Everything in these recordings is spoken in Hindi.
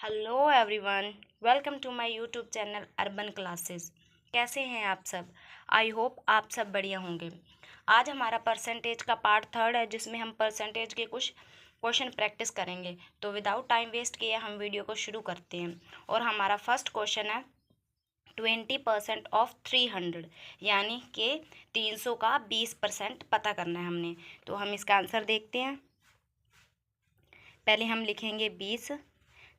Hello everyone, welcome to my YouTube channel Urban Classes. कैसे हैं आप सब? आई होप आप सब बढ़िया होंगे। आज हमारा परसेंटेज का पार्ट 3 है, जिसमें हम परसेंटेज के कुछ क्वेश्चन प्रैक्टिस करेंगे। तो विदाउट टाइम वेस्ट किए हम वीडियो को शुरू करते हैं। और हमारा फर्स्ट क्वेश्चन है 20% ऑफ 300, यानी कि 300 का 20% पता करना है हमने। तो हम इसका आंसर देखते हैं। पहले हम लिखेंगे 20।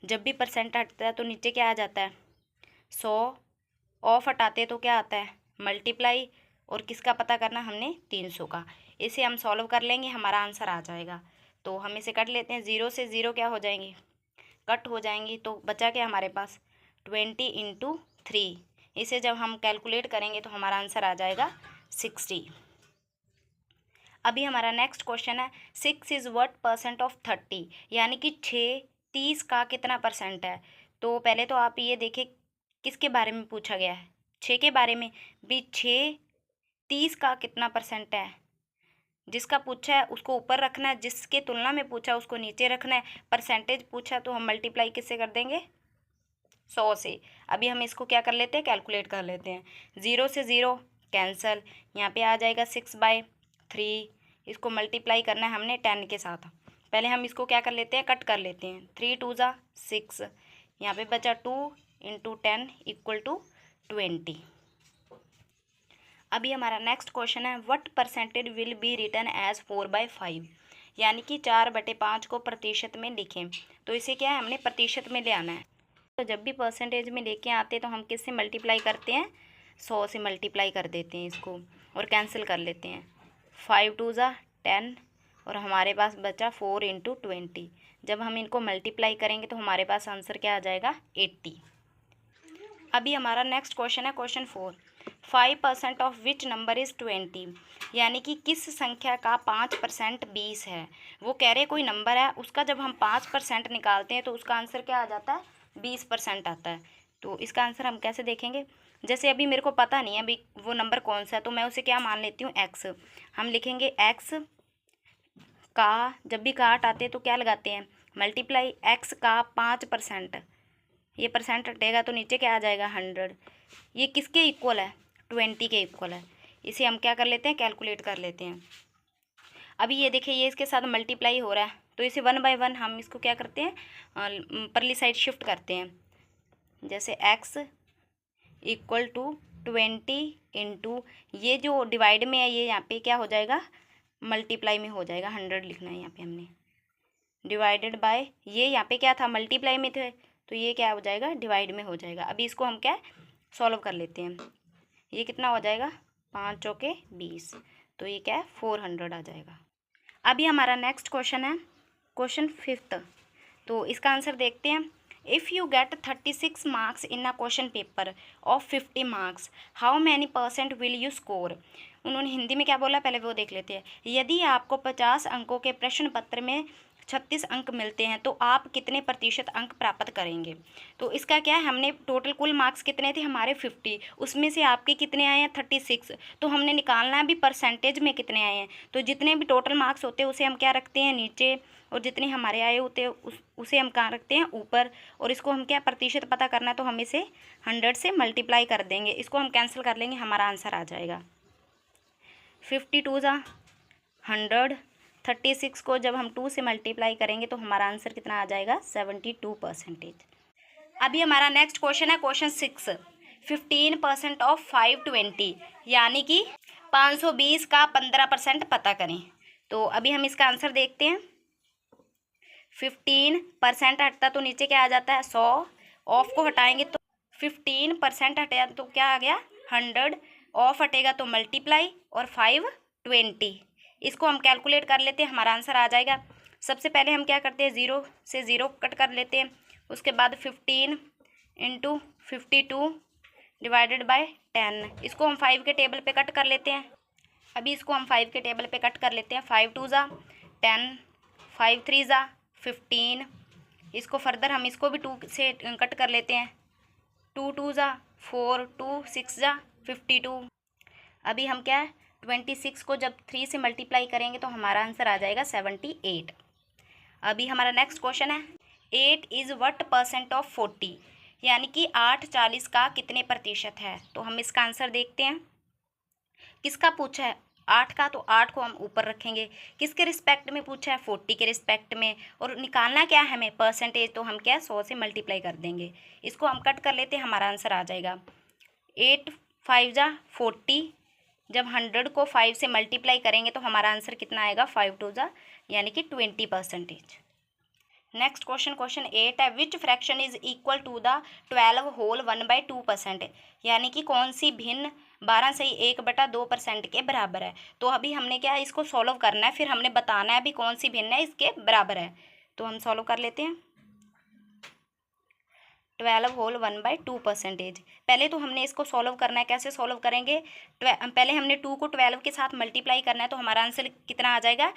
जब भी परसेंट हटता है तो नीचे क्या आ जाता है? 100। ऑफ हटाते तो क्या आता है? मल्टीप्लाई। और किसका पता करना हमने? 300 का। इसे हम सॉल्व कर लेंगे, हमारा आंसर आ जाएगा। तो हम इसे कट लेते हैं। 0 से 0 क्या हो जाएंगी? कट हो जाएंगी। तो बचा क्या हमारे पास? 20 इंटू 3। इसे जब हम कैलकुलेट करेंगे तो हमारा आंसर आ जाएगा 60। अभी हमारा नेक्स्ट क्वेश्चन है 6 इज़ व्हाट परसेंट ऑफ 30, यानी कि 30 का कितना परसेंट है। तो पहले तो आप ये देखें किसके बारे में पूछा गया है? 6 के बारे में। भी 6 30 का कितना परसेंट है? जिसका पूछा है उसको ऊपर रखना है, जिसके तुलना में पूछा उसको नीचे रखना है। परसेंटेज पूछा तो हम मल्टीप्लाई किससे कर देंगे? 100 से। अभी हम इसको क्या कर लेते हैं? कैलकुलेट कर लेते हैं। 0 से 0 कैंसल। यहाँ पे आ जाएगा 6/3। इसको मल्टीप्लाई करना है हमने 10 के साथ। पहले हम इसको क्या कर लेते हैं? कट कर लेते हैं। 3 2 ज़ा 6। यहाँ पे बचा 2 इंटू 10 इक्वल टू 20। अभी हमारा नेक्स्ट क्वेश्चन है what percentage will be written as 4/5, यानी कि 4/5 को प्रतिशत में लिखें। तो इसे क्या है? हमने प्रतिशत में ले आना है। तो जब भी परसेंटेज में लेके आते हैं तो हम किससे मल्टीप्लाई करते हैं? 100 से मल्टीप्लाई कर देते हैं इसको और कैंसिल कर लेते हैं। 5 2 ज़ा 10 और हमारे पास बचा 4 इंटू 20। जब हम इनको मल्टीप्लाई करेंगे तो हमारे पास आंसर क्या आ जाएगा? 80। अभी हमारा नेक्स्ट क्वेश्चन है question 4। 5% of which number is 20, यानी कि किस संख्या का 5% 20 है। वो कह रहे कोई नंबर है, उसका जब हम 5% निकालते हैं तो उसका आंसर क्या आ जाता है? 20% आता है। तो इसका आंसर हम कैसे देखेंगे? जैसे अभी मेरे को पता नहीं है अभी वो नंबर कौन सा है, तो मैं उसे क्या मान लेती हूँ? एक्स। हम लिखेंगे एक्स का, जब भी काट आते हैं तो क्या लगाते हैं? मल्टीप्लाई। एक्स का 5%, ये परसेंट हटेगा तो नीचे क्या आ जाएगा? 100। ये किसके इक्वल है? 20 के इक्वल है। इसे हम क्या कर लेते हैं? कैलकुलेट कर लेते हैं। अभी ये देखिए ये इसके साथ मल्टीप्लाई हो रहा है, तो इसे 1/1 हम इसको क्या करते हैं? परली साइड शिफ्ट करते हैं। जैसे x इक्वल टू 20 इंटू, ये जो डिवाइड में है ये यहाँ पे क्या हो जाएगा? मल्टीप्लाई में हो जाएगा। 100 लिखना है यहाँ पे हमने। डिवाइडेड बाय, ये यहाँ पे क्या था? मल्टीप्लाई में थे, तो ये क्या हो जाएगा? डिवाइड में हो जाएगा। अभी इसको हम क्या सॉल्व कर लेते हैं। ये कितना हो जाएगा? 5 चौके 20, तो ये क्या है? 400 आ जाएगा। अभी हमारा नेक्स्ट क्वेश्चन है क्वेश्चन 5। तो इसका आंसर देखते हैं। If you get 36 marks in a question paper of 50 marks, how many % will you score. उन्होंने हिंदी में क्या बोला पहले वो देख लेते हैं। यदि आपको 50 अंकों के प्रश्न पत्र में 36 अंक मिलते हैं तो आप कितने प्रतिशत अंक प्राप्त करेंगे। तो इसका क्या है? हमने टोटल कुल मार्क्स कितने थे हमारे? 50। उसमें से आपके कितने आए हैं? 36। तो हमने निकालना है अभी परसेंटेज में कितने आए हैं। तो जितने भी टोटल मार्क्स होते हैं उसे हम क्या रखते हैं? नीचे। और जितने हमारे आए होते हैं उसे हम कहाँ रखते हैं? ऊपर। और इसको हम क्या प्रतिशत पता करना है तो हम इसे 100 से मल्टीप्लाई कर देंगे। इसको हम कैंसिल कर लेंगे, हमारा आंसर आ जाएगा 52 ज़ा 100। 36 को जब हम 2 से मल्टीप्लाई करेंगे तो हमारा आंसर कितना आ जाएगा? 72%। अभी हमारा नेक्स्ट क्वेश्चन है क्वेश्चन 6। 15% ऑफ 520, यानी कि 520 का 15% पता करें। तो अभी हम इसका आंसर देखते हैं। 15% हटता तो नीचे क्या आ जाता है? 100। ऑफ को हटाएंगे तो 15% हटेगा तो क्या आ गया? 100। ऑफ हटेगा तो मल्टीप्लाई और 520। इसको हम कैलकुलेट कर लेते हैं, हमारा आंसर आ जाएगा। सबसे पहले हम क्या करते हैं? 0 से 0 कट कर लेते हैं। उसके बाद 15 इंटू 52 डिवाइडेड बाय 10। इसको हम 5 के टेबल पे कट कर लेते हैं। अभी इसको हम 5 के टेबल पे कट कर लेते हैं। 5 2 ज़ा 10, 5 3 ज़ा 15। इसको फर्दर हम इसको भी 2 से कट कर लेते हैं। 2 2 ज़ा 4, 2 6 ज़ा 52। अभी हम क्या है? 26 को जब 3 से मल्टीप्लाई करेंगे तो हमारा आंसर आ जाएगा 78। अभी हमारा नेक्स्ट क्वेश्चन है 8 इज़ व्हाट परसेंट ऑफ 40, यानी कि 8 40 का कितने प्रतिशत है। तो हम इसका आंसर देखते हैं। किसका पूछा है 8 का, तो 8 को हम ऊपर रखेंगे। किसके रिस्पेक्ट में पूछा है 40 के रिस्पेक्ट में, और निकालना क्या है हमें परसेंटेज, तो हम क्या 100 से मल्टीप्लाई कर देंगे। इसको हम कट कर लेते हैं, हमारा आंसर आ जाएगा 8 5 जा 40। जब 100 को 5 से मल्टीप्लाई करेंगे तो हमारा आंसर कितना आएगा 5 2 जा, यानी कि 20%। नेक्स्ट क्वेश्चन, क्वेश्चन 8 है, which fraction is equal to the 12 whole 1/2%, यानी कि कौन सी भिन्न 12/1/2% के बराबर है। तो अभी हमने क्या इसको सॉल्व करना है, फिर हमने बताना है अभी कौन सी भिन्न है इसके बराबर है। तो हम सॉल्व कर लेते हैं। 12 होल 1/2%। पहले तो हमने इसको सॉल्व करना है, कैसे सॉल्व करेंगे, पहले हमने 2 को 12 के साथ मल्टीप्लाई करना है, तो हमारा आंसर कितना आ जाएगा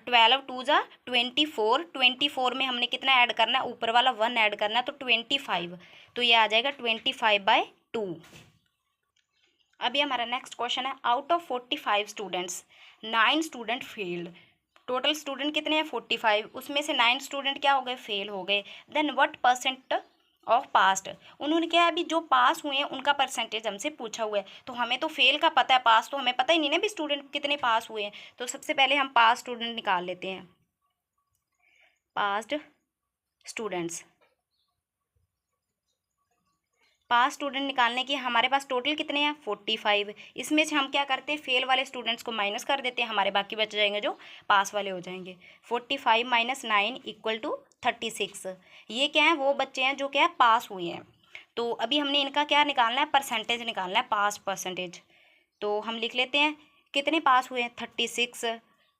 12 2 जा 24। 24 में हमने कितना ऐड करना है, ऊपर वाला 1 ऐड करना है, तो 25। तो ये आ जाएगा 25/2। अभी हमारा नेक्स्ट क्वेश्चन है, out of 45 students 9 student failed. Total student कितने हैं 45, उसमें से 9 स्टूडेंट क्या हो गए फेल हो गए। Then what percent of passed, उन्होंने क्या अभी जो पास हुए हैं उनका परसेंटेज हमसे पूछा हुआ है। तो हमें तो फेल का पता है, पास तो हमें पता ही नहीं ना भी स्टूडेंट कितने पास हुए हैं। तो सबसे पहले हम पास स्टूडेंट निकाल लेते हैं। पास्ड स्टूडेंट्स, पास स्टूडेंट निकालने के हमारे पास टोटल कितने हैं 45। इसमें से हम क्या करते हैं फेल वाले स्टूडेंट्स को माइनस कर देते हैं, हमारे बाकी बच जाएंगे जो पास वाले हो जाएंगे। 45 - 9 = 36। ये क्या है वो बच्चे हैं जो क्या है पास हुए हैं। तो अभी हमने इनका क्या निकालना है परसेंटेज निकालना है, पास परसेंटेज। तो हम लिख लेते हैं कितने पास हुए हैं 36।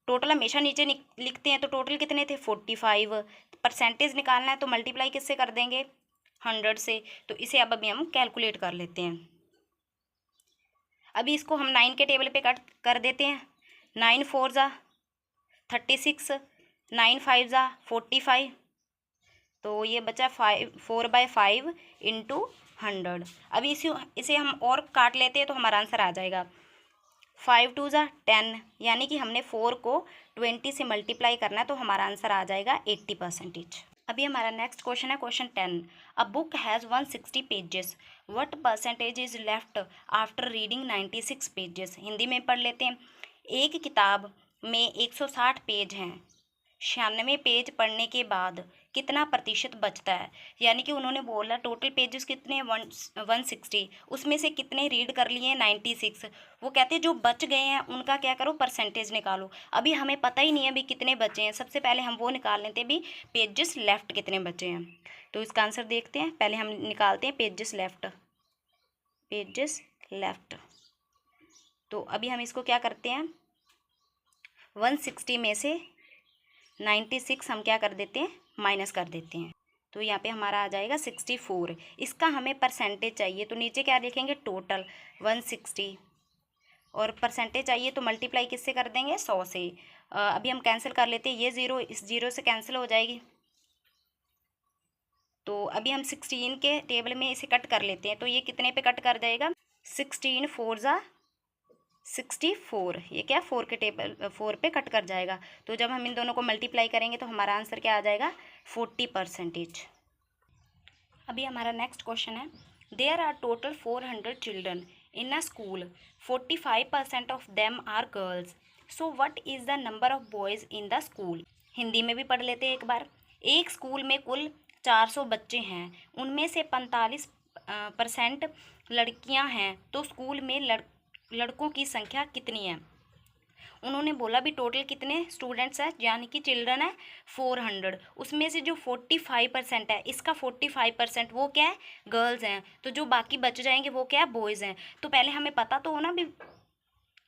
टोटल हमेशा नीचे लिखते हैं, तो टोटल कितने थे 45। परसेंटेज निकालना है तो मल्टीप्लाई किससे कर देंगे 100 से। तो इसे अब अभी हम कैलकुलेट कर लेते हैं। अभी इसको हम 9 के टेबल पे कट कर देते हैं। 9 4 जा 36, 9 5 जा 45। तो ये बचा 4/5 × 100। अभी इसे हम और काट लेते हैं तो हमारा आंसर आ जाएगा 5 2 जा 10, यानी कि हमने 4 को 20 से मल्टीप्लाई करना है, तो हमारा आंसर आ जाएगा 80%। अभी हमारा नेक्स्ट क्वेश्चन है question 10, a book has 160 pages, what percentage is left after reading 96 pages. Hindi में पढ़ लेते हैं। एक किताब में 160 पेज हैं, 96 पेज पढ़ने के बाद कितना प्रतिशत बचता है। यानी कि उन्होंने बोला टोटल पेजेस कितने हैं 160, उसमें से कितने रीड कर लिए हैं 96। वो कहते हैं जो बच गए हैं उनका क्या करो परसेंटेज निकालो। अभी हमें पता ही नहीं है अभी कितने बचे हैं, सबसे पहले हम वो निकाल लेते हैं भी पेजेस लेफ्ट कितने बचे हैं। तो इसका आंसर देखते हैं, पहले हम निकालते हैं पेजेस लेफ्ट। पेजेस लेफ्ट, तो अभी हम इसको क्या करते हैं 160 में से 96 हम क्या कर देते हैं माइनस कर देते हैं। तो यहाँ पे हमारा आ जाएगा 64। इसका हमें परसेंटेज चाहिए, तो नीचे क्या लिखेंगे टोटल 160, और परसेंटेज चाहिए तो मल्टीप्लाई किससे कर देंगे 100 से। अभी हम कैंसिल कर लेते हैं, ये 0 इस 0 से कैंसिल हो जाएगी। तो अभी हम 16 के टेबल में इसे कट कर लेते हैं, तो ये कितने पे कट कर जाएगा 16 4 जा 64। ये क्या 4 के टेबल 4 पे कट कर जाएगा। तो जब हम इन दोनों को मल्टीप्लाई करेंगे तो हमारा आंसर क्या आ जाएगा 40%। अभी हमारा नेक्स्ट क्वेश्चन है, there are total 400 children in a school, 45% of them are girls, so what is the number of boys in the school. Hindi में भी पढ़ लेते हैं एक बार। एक स्कूल में कुल 400 बच्चे हैं, उनमें से 45% लड़कियां हैं, तो स्कूल में लड़कों की संख्या कितनी है। उन्होंने बोला भी टोटल कितने स्टूडेंट्स हैं यानी कि चिल्ड्रन है 400, उसमें से जो 45% है इसका 45% वो क्या है गर्ल्स हैं, तो जो बाकी बच जाएंगे वो क्या है बॉयज़ हैं। तो पहले हमें पता तो हो ना भी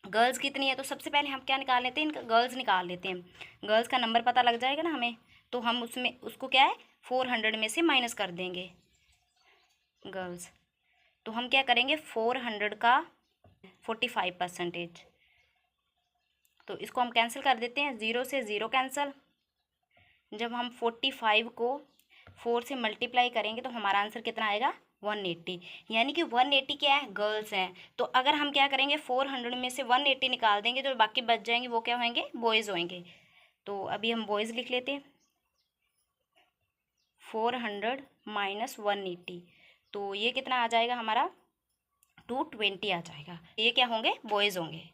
गर्ल्स कितनी है, तो सबसे पहले हम क्या निकाल लेते हैं इनका गर्ल्स निकाल लेते हैं। गर्ल्स का नंबर पता लग जाएगा ना हमें, तो हम उसमें उसको क्या है 400 में से माइनस कर देंगे गर्ल्स। तो हम क्या करेंगे 400 का 45%, तो इसको हम कैंसिल कर देते हैं, 0 से 0 कैंसिल। जब हम 45 को 4 से मल्टीप्लाई करेंगे तो हमारा आंसर कितना आएगा 180, यानी कि 180 क्या है गर्ल्स हैं। तो अगर हम क्या करेंगे 400 में से 180 निकाल देंगे, जो बाकी बच जाएंगे वो क्या होंगे बॉयज़ होंगे। तो अभी हम बॉयज़ लिख लेते हैं 400 माइनस 180, तो ये कितना आ जाएगा हमारा 220 आ जाएगा। ये क्या होंगे, बॉयज़ होंगे।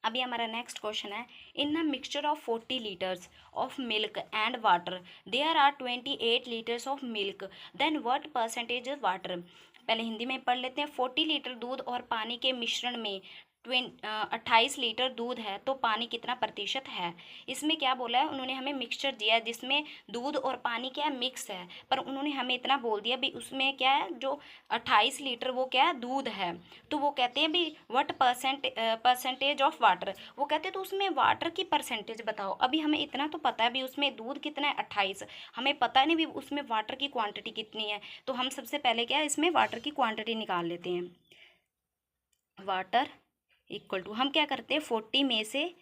अभी हमारा नेक्स्ट क्वेश्चन है, in a mixture of 40 litres of milk and water there are 28 litres of milk, then what percentage water. पहले हिंदी में पढ़ लेते हैं। 40 लीटर दूध और पानी के मिश्रण में 28 लीटर दूध है तो पानी कितना प्रतिशत है। इसमें क्या बोला है, उन्होंने हमें मिक्सचर दिया है जिसमें दूध और पानी क्या है, मिक्स है, पर उन्होंने हमें इतना बोल दिया भी उसमें क्या है, जो 28 लीटर वो क्या है, दूध है। तो वो कहते हैं भी व्हाट परसेंटेज ऑफ वाटर, वो कहते हैं तो उसमें वाटर की परसेंटेज बताओ। अभी हमें इतना तो पता है भी उसमें दूध कितना है 28, हमें पता नहीं भी उसमें वाटर की क्वांटिटी कितनी है। तो हम सबसे पहले क्या है, इसमें वाटर की क्वांटिटी निकाल लेते हैं। वाटर इक्वल टू, हम क्या करते हैं 40 में से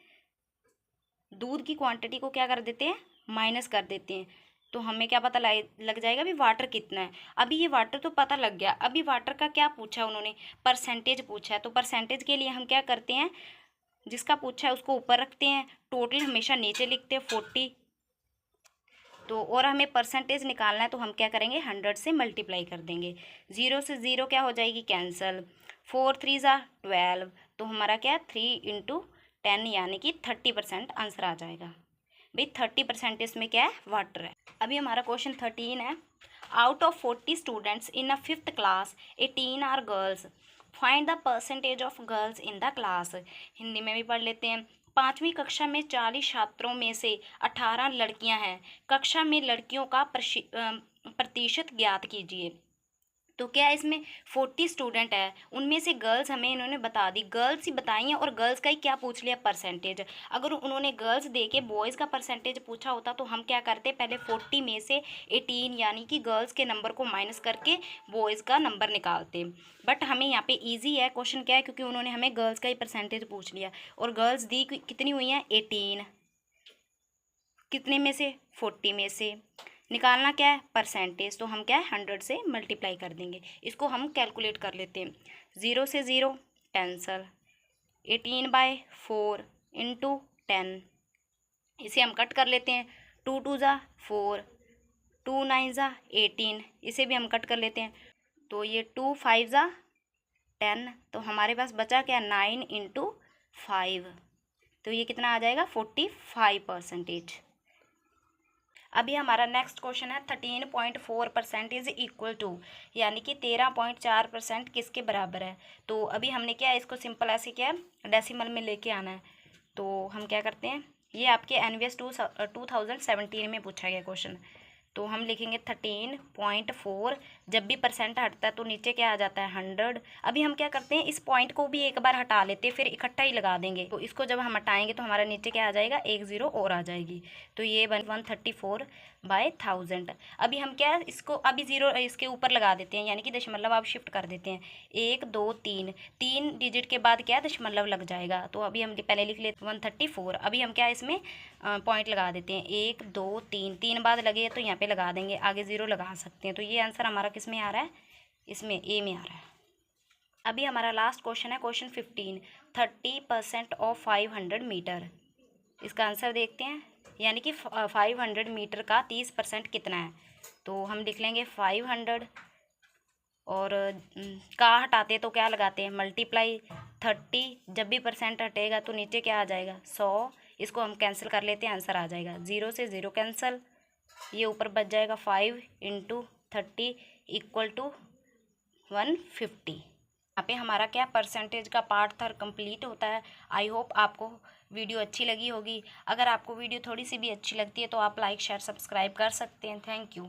दूध की क्वांटिटी को क्या कर देते हैं, माइनस कर देते हैं। तो हमें क्या पता लग जाएगा भी वाटर कितना है। अभी ये वाटर तो पता लग गया, अभी वाटर का क्या पूछा उन्होंने, परसेंटेज पूछा है। तो परसेंटेज के लिए हम क्या करते हैं, जिसका पूछा है उसको ऊपर रखते हैं, टोटल हमेशा नीचे लिखते हैं 40। तो और हमें परसेंटेज निकालना है तो हम क्या करेंगे, 100 से मल्टीप्लाई कर देंगे। 0 से 0 क्या हो जाएगी, कैंसल। 4 3 ज़ा 12, तो हमारा क्या 3 × 10 यानी कि 30% आंसर आ जाएगा। भाई 30% इसमें क्या है, वाटर है। अभी हमारा क्वेश्चन 13 है, out of 40 students in a 5th class 18 are girls, find the percentage of girls in the class. Hindi में भी पढ़ लेते हैं। 5वीं कक्षा में 40 छात्रों में से 18 लड़कियां हैं, कक्षा में लड़कियों का प्रतिशत ज्ञात कीजिए। तो क्या इसमें 40 स्टूडेंट है, उनमें से गर्ल्स हमें इन्होंने बता दी, गर्ल्स ही बताई हैं और गर्ल्स का ही क्या पूछ लिया, परसेंटेज। अगर उन्होंने गर्ल्स दे के बॉयज़ का परसेंटेज पूछा होता तो हम क्या करते, पहले 40 में से 18 यानी कि गर्ल्स के नंबर को माइनस करके बॉयज़ का नंबर निकालते। बट हमें यहाँ पे ईजी है क्वेश्चन, क्या है, क्योंकि उन्होंने हमें गर्ल्स का ही परसेंटेज पूछ लिया और गर्ल्स दी कितनी हुई हैं, 18, कितने में से, 40 में से। निकालना क्या है, परसेंटेज, तो हम क्या है 100 से मल्टीप्लाई कर देंगे। इसको हम कैलकुलेट कर लेते हैं। 0 से 0 कैंसल, 18/4 × 10, इसे हम कट कर लेते हैं। 2 2 ज़ा 4, 2 9 ज़ा 18, इसे भी हम कट कर लेते हैं। तो ये 2 5 ज़ा 10, तो हमारे पास बचा क्या, 9 × 5, तो ये कितना आ जाएगा, 45%। अभी हमारा नेक्स्ट क्वेश्चन है 13.4% इज इक्वल टू, यानी कि 13.4% किसके बराबर है। तो अभी हमने क्या है, इसको सिंपल ऐसे क्या है, डेसिमल में लेके आना है। तो हम क्या करते हैं, ये आपके NVS 2017 में पूछा गया क्वेश्चन। तो हम लिखेंगे 13.4, जब भी परसेंट हटता है तो नीचे क्या आ जाता है, 100। अभी हम क्या करते हैं, इस पॉइंट को भी एक बार हटा लेते हैं, फिर इकट्ठा ही लगा देंगे। तो इसको जब हम हटाएंगे तो हमारा नीचे क्या आ जाएगा, 1 0 और आ जाएगी। तो ये 134/1000। अभी हम क्या, इसको अभी 0 इसके ऊपर लगा देते हैं, यानी कि दशमलव आप शिफ्ट कर देते हैं। 1 2 3, 3 डिजिट के बाद क्या दशमलव लग जाएगा। तो अभी हम पहले लिख लेते 134। अभी हम क्या इसमें पॉइंट लगा देते हैं, 1 2 3, 3 बाद लगे तो यहाँ पे लगा देंगे, आगे 0 लगा सकते हैं। तो ये आंसर हमारा किस में आ रहा है, इसमें ए में आ रहा है। अभी हमारा लास्ट क्वेश्चन है क्वेश्चन 15, 30% ऑफ 500 मीटर। इसका आंसर देखते हैं, यानी कि 500 मीटर का 30% कितना है। तो हम लिख लेंगे 500 और का हटाते तो क्या लगाते हैं, मल्टीप्लाई 30, जब भी परसेंट हटेगा तो नीचे क्या आ जाएगा, 100। इसको हम कैंसिल कर लेते हैं, आंसर आ जाएगा 0 से 0 कैंसिल, ये ऊपर बच जाएगा 5 × 30 = 150। यहाँ पे हमारा क्या परसेंटेज का पार्ट था कंप्लीट होता है। आई होप आपको वीडियो अच्छी लगी होगी। अगर आपको वीडियो थोड़ी सी भी अच्छी लगती है तो आप लाइक शेयर सब्सक्राइब कर सकते हैं। Thank you.